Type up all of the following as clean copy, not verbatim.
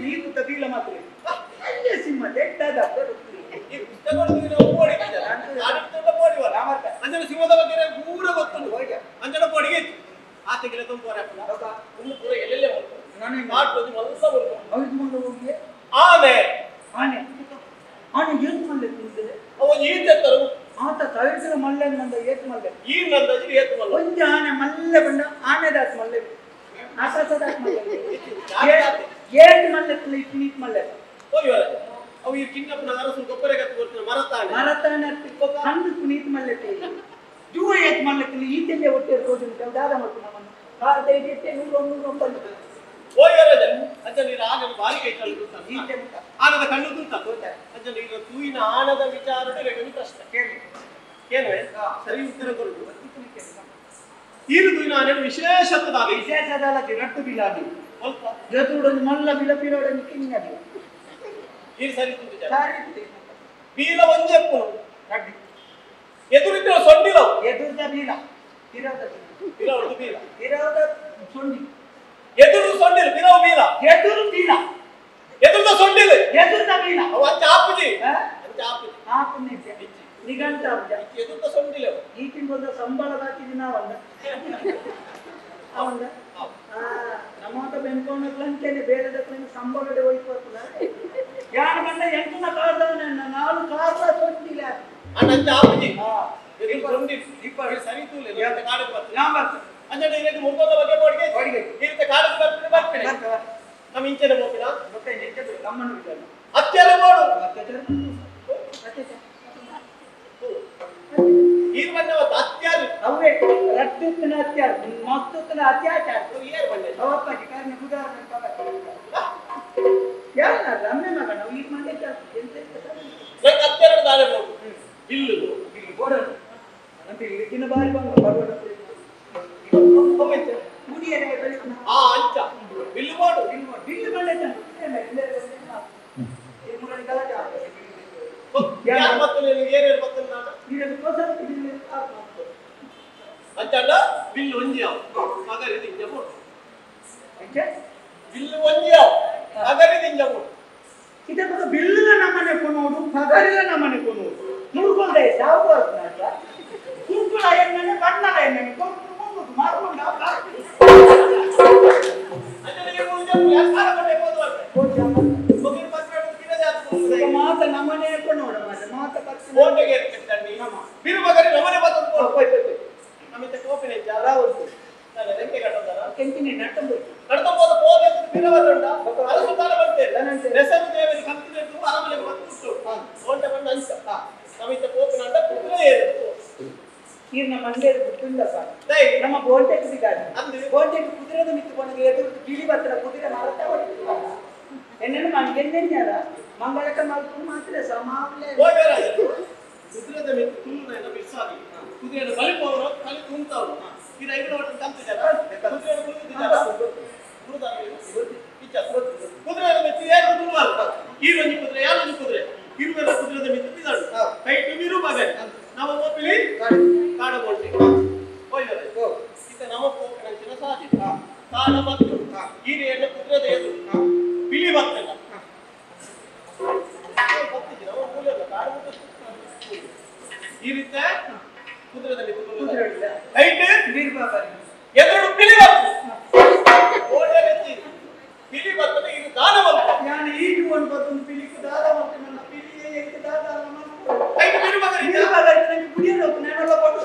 ಈ ಕುತ್ತ ಬೀಳ ಮಾತ್ರ ಅಲ್ಲೇ ಸಿಂಹ ದೆಡ್ಡದ ಈ ಪುಸ್ತಕಗಳು ನಾವು ಓಡಿದ್ದಾರೆ ಆಡಿಟ್ಟ ಓಡಿವಲ್ಲ ಅಂಜನ ಸಿಂಹದ ಬಗ್ಗೆ ಪೂರ ಗೊತ್ತುಂಟು ಅಂಜನ ಪೋಡಿಗೆ ಆತಗಿಲೆ ತುಂಬೋರಪ್ಪ ಒಂದು ಪೂರ ಎಲ್ಲೆಲ್ಲೇ ಹೋಗ್ತು ನಾನು ಮಾಡ್ಬೋದು ಮಲ್ಲ ಬರ್ಬೋದು ಹೌದು ಮುಂದೆ ಹೋಗಿ ಆನೆ ಆನೆ ಆನೆ ಏನು ಮಲ್ಲೆ ತಿಂದಿದೆ ಅವ ಈತೆತ್ತರು ಆತ ತಳಿಸಿದ ಮಲ್ಲೆ ನಂದ ಏತ್ ಮಲ್ಲೆ ಈ ನಂದಜಿ ಏತ್ ಮಲ್ಲ ಒಂದು ಆನೆ ಮಲ್ಲೆ ಬಂದ ಆನೆದಾತ್ ಮಲ್ಲೆ ಆಕಾಶದಾತ್ ಮಲ್ಲೆ ಏತ್ ಮಲ್ಲೆ ನೀತ್ ಮಲ್ಲೆ ಹೋಗಿವಲ್ಲ ಅವು ಈ ಕಿನ್ನಪ್ಪನ ಅರಸು ಗೊಬ್ಬರ ಕತ್ತು ಬರ್ತಾನೆ ಮರತಾನೆ ಕಂಡು ನೀತ್ ಮಲ್ಲೆ ಜೂವ ಏತ್ ಮಲ್ಲೆ ಈತೆಲ್ಲೇ ಒಟ್ಟೆ ಹೋಗಿ ದಾದ ಮತ್ತು ನಮ್ಮನ್ನು ಕಾದ ಇಟ್ಟೆ 100 ಹೋಗಿವರಜ ಅಜ್ಜ ನೀರು ಆನದ ಬಾರಿ ಕೈ ತಳ್ಳು ಈತೆ ಆನದ ಕಣ್ಣು ತುಂಟ ಅಜ್ಜ ನೀರು ತೂಯಿನ ಆನದ ವಿಚಾರಣೆ ರೆಗನಿ ಪ್ರಶ್ನೆ ಕೇಳುವೆ ಸರಿ ಉತ್ತರ ಕೊಡು ಈರು ತೂಯಿನ ಆನೆ ವಿಶೇಷತದ ರಟ್ಟು ಬಿಲಾಡಿ ಸ್ವಲ್ಪ ಜತುಡೊಂದು ಮಲ್ಲ ಬಿಲಪಿರೋಡನ್ನು ಕಿನ್ನಡಿ ಈರು ಸರಿ ತುಂಟ ಬೀಲ ಒಂಜೆಪ್ಪು ಕಡ್ಡಿ ಎದುರಿದ್ದ ಸೊಂಡಿಲವು ಎದುರಿದ ಬೀಲ ಇರೋದು ಬೀಲ ಇರೋದ ಸೊಂಡಿ ಎದುರು ಸೊಂಡಿಲು ಬಿರವು ಬೀಲ ಎದುರು ಬೀಲ ಎದುರುದ ಸೊಂಡಿಲು ಎದುರಿದ ಬೀಲ ಅವ ಚಾಪುಜಿ ಚಾಪುಜಿ ಆಪುನಿ ನಿಗಂಟ ಎದುರುದ ಸೊಂಡಿಲು ಈಗಿನ ಬಂದ ಸಂಬಳದ ಹಾಕಿದಿ ನಾವಂದ ಅವಂದ ನಮ್ಮಂತ ಬೆನ್ಕೊಂಡಂತೇನೆ ಬೇರೆದ ಸಂಬಳಡೆ ಹೋಯ್ತು ಯಾರು ಬಂದ ಎಂಟನ ಕಾಡ್ದವನ ನಾಳು ಕಾಡ್ದ ಸೊಂಡಿಲ್ಲ ಅಣ್ಣ ಚಾಪುಜಿ ಸರಿ ತೂಲೆ ಕಾಡು ಅಂಜನ ಇದಕ್ಕೆ ಮುರ್ಕೊಂಡ ಬಗ್ಗೆ ನೋಡಿಗೆ ಇರುತ್ತೆ ಕಾಡಕ್ಕೆ ಬರ್ತೀನಿ ನಮ್ಮ ಇಂಚನೆ ಹೋಗಿನ ನಮ್ಮನ್ನು ಅತ್ಯಾರ ನೋಡು ಈಗ ಬಂದವತ್ತು ಅತ್ಯಾರ ಅವೇ ರಟ್ಟಿನ ಅತ್ಯಾರ ಮತ್ತುತ್ತನ ಅತ್ಯಾಚಾರ ಏರ್ ಬಂದೆ ಅವಪ್ಪಾಗಿ ಕಾರಣ ಉದಾಹರಣೆ ಯಾರ ರಮ್ಮೆ ಮಗ ನಾವು ಈಗ ಮಂಡ್ಯ ನಂಗೆ ಅತ್ಯಾರ ದಾರೆ ನೋಡು ಇಲ್ಲು ಇಲ್ಲಿ ಗೋಡನು ಅಂತ ಇಲ್ಲಿನ ಬಾರಿ ಬಂದು ಬರೋಣ ಮುಡಿಯರೆ ಬೆಳಕು ಆ ಅಂಚ ಬಿಲ್ಲು ಮಾಡು ಬಿಲ್ಲು ಬಂದ ಯಾರು ಮತ್ತೆ ಏನೇನು ಬರ್ತದೆ ನಾನು ಅಂಚಂಡ ಬಿಲ್ಲು ಒಂಜಿಯಾವ ಅಗರಿದ ಇಂಜ ಬೋಡು ಬಿಲ್ಲು ಒಂಜಿಯಾವ ಅಗರಿದ ಇಂಜ ಬೋಡು ಇದಕ್ಕೆ ಬಿಲ್ಲು ನಮ್ಮನೆ ಕೊನೋಡು ಪಗರಿಲ ನಮ್ಮನೆ ಕೊನೋಡು ನೂರ್ಕೊಂಡೆ ಸಾವು ಕುಂಕುಳ ಎಣ್ಣೆ ಕಣ್ಣಳ ಎಣ್ಣೆ ಮಾರ್ಕೊಂಡ ಮಾತ ನಮ್ಮನೆ ನೋಡ ಮಾತ ಕೋಟೆಗೆ ಬಿರುಬಗರಿ ನಮ್ಮನೆ ಬಂದು ನಮ್ಮಿಂದ ಕೋಪಿನ ಜಾರಾವತ್ತು ನಾನು ರೆಕ್ಕೆ ಕಟ್ಟೋದಲ್ಲ ಕೆಂಪಿನ ನಟ್ಟಂಬು ಕಡ್ತಂಬೋದು ಕೋಟೆ ಬಿರುಬಗರುಂಡ ಅರಸು ಕಾಲ ಬರ್ತೇನೆ ಹೆಸರು ದೇವರಿಗೆ ಕಂತಿನ ತುಂಬ ಆರಾಮಲ್ಲಿ ಬಂದು ಕೋಟೆ ಬಂದು ಅಂಚ ನಮ್ಮಿಂದ ಕೋಪಿನ ಅಂಡ ಕುದುರೆ ಏರಿತ್ತು ಈಗ ನಮ್ಮ ಮಂಡ್ಯದ ಬಿಟ್ಟಿಲ್ಲಪ್ಪ ನಮ್ಮ ಬೋಲ್ಟೆಕ್ ಸಿಗಾರೆ ಬೋಲ್ಟೆಕ್ ಕುದುರೆದ ನಿಂತುಕೊಂಡು ಎದುರು ಗಿಳಿ ಬತ್ತಲ ಕುದುರೆ ಮಾರತ ಹೊಡಿತಿಲ್ಲ ಎನ್ನೇನು ಮಂಗೆನ್ನೆನ್ಯಾರ ಮಂಗಳಕ ಮಲ್ಕೊಂಡು ಮಾತ್ರ ಸಮಾವಲೆ ಕುದುರೆದ ಮಿತ್ತು ತುಳುನ ಬಿಸಾಗಿ ಕುದುರೆಯನ್ನು ಬಲಿಪವರು ಕಲಿ ತುಂತವರು ಈ ರೈಲು ಹೊಟ್ಟು ತಂತಿದ್ದಾರೆ ಕುದುರೆಯನ್ನು ಕುಳಿತಿದ್ದಾರೆ ಕುದುರೆಯನ್ನು ಮಿತ್ತು ಏನು ತುಳುವಲ್ಲ ಈ ರಂಜಿ ಕುದುರೆ ಯಾವ ರಂಜಿ ಕುದುರೆ ಇರುವೆಲ್ಲ ಕುದುರೆದ ಮಿತ್ತು ಬಿದ್ದಾಡು ಕೈ ತುಂಬಿರು ಮಗ ನಮ್ಮ ಓಪಿಲಿ ಕಾಡಬೋಳ್ತಿ ಹೋಯ್ತಾರೆ ಇತ್ತ ನಮ್ಮ ಕೋಪಿನ ಸಾಧಿ ಕಾಡ ಮತ್ತು ಈ ರೇಣ ಕುದುರೆದ ಎದುರು ಬಿಳಿ ಬರ್ತಲ್ಲ ಈ ರೀತಿ ಕುದುರೆದಲ್ಲಿ ಎದುರು ಬಿಳಿ ಬಿಳಿ ಬರ್ತದೆ ಇದು ದಾನ ಬರ್ತದೆ ನಾನು ಈಗ ಒಂದು ಬರ್ತೊಂದು ಪಿಲಿಕು ದಾದ ಮತ್ತೆ ನನ್ನ ಪಿಲಿಯೇ ಎಂಟು ದಾದ ಕುಡಿಯೋದು ನಾನೆಲ್ಲ ಕೊಟ್ಟು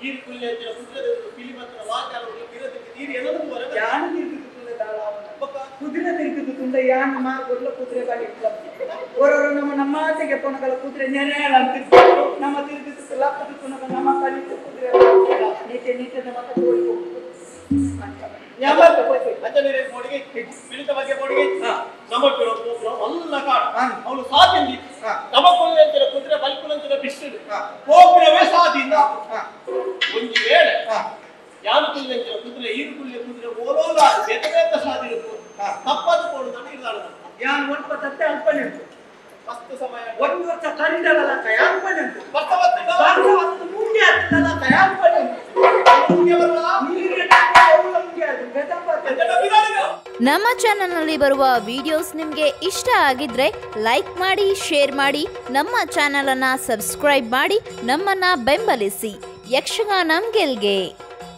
ಈ ಪಿಲಿ ಮಾತ್ರ ವಾಚಾರ ನೀರು ಏನದು ಯಾನು ತಿರುಗುತ್ತದೆ ಕುದುರೆ ತಿರುಗುತ್ತುಂಡ ಯಾನು ಮಾರ್ಗೊಡ್ಲ ಕುದುರೆ ಬಾಳಿಟ್ಲ ಓರವರು ನಮ್ಮ ಆಚೆಗೆ ಪೊನಗಲ ಕುದುರೆ ನೆನೆಯಲ್ಲ ಅಂತ ನಮ್ಮ ತಿರುಗುತ್ತ ಲಕ್ಕದ ಪೊನಗ ನಮ್ಮ ಕಲಿತು ಕುದುರೆ ನೀಚೆ ನೀಚೆ ಮತ್ತೆ ತೋಡಿ ಅಂಜನೀರೇ ಬೋಡಿಗೆ ಪಿಲಿತ ಬಗ್ಗೆ ಬೋಡಿಗೆ ಸಮರ್ಪಿರೋ ಅಲ್ಲ ಕಾಡ ಅವನು ಸಾಧಿಂದಿ ನಮಕೊಲ್ಲಂತಿನ ಕುದುರೆ ಬಲ್ಕುಲಂತಿನ ಬಿಸಿಲು ಹೋಗ್ಬಿಡವೇ ಸಾಧಿಂದ ಒಂದು ವೇಳೆ ಯಾರು ಕುಲ್ಲಂತಿನ ಕುದುರೆ ಈರು ಕುದುರೆ ಓಲೋಲ ಬೇತ ಸಾಧಿರು ತಪ್ಪದು ಕೊಡುದನ್ನು ಇಲ್ಲಾಡ ಯಾನು ಒಂದು ಸತ್ಯ ಅಲ್ಪನೆ ಉಂಟು ಮಸ್ತ್ ಸಮಯ ಒಂದು ವರ್ಷ ಕರಿಡಲ್ಲ ಕಯಾಲ್ಪನೆ ಉಂಟು ಬರ್ತವತ್ತು ಮುಂದೆ ಹತ್ತಲ್ಲ ಕಯಾಲ್ಪನೆ ಉಂಟು ಮುಂದೆ ಬರಲ್ಲ ನೀರಿಗೆ ನಮ್ಮ ಚಾನಲ್ನಲ್ಲಿ ಬರುವ ವಿಡಿಯೋಸ್ ನಿಮಗೆ ಇಷ್ಟ ಆಗಿದ್ರೆ ಲೈಕ್ ಮಾಡಿ, ಶೇರ್ ಮಾಡಿ, ನಮ್ಮ ಚಾನಲನ್ನು ಸಬ್ಸ್ಕ್ರೈಬ್ ಮಾಡಿ ನಮ್ಮನ್ನು ಬೆಂಬಲಿಸಿ. ಯಕ್ಷಗಾನಂ ಗೆಲ್ಗೆ.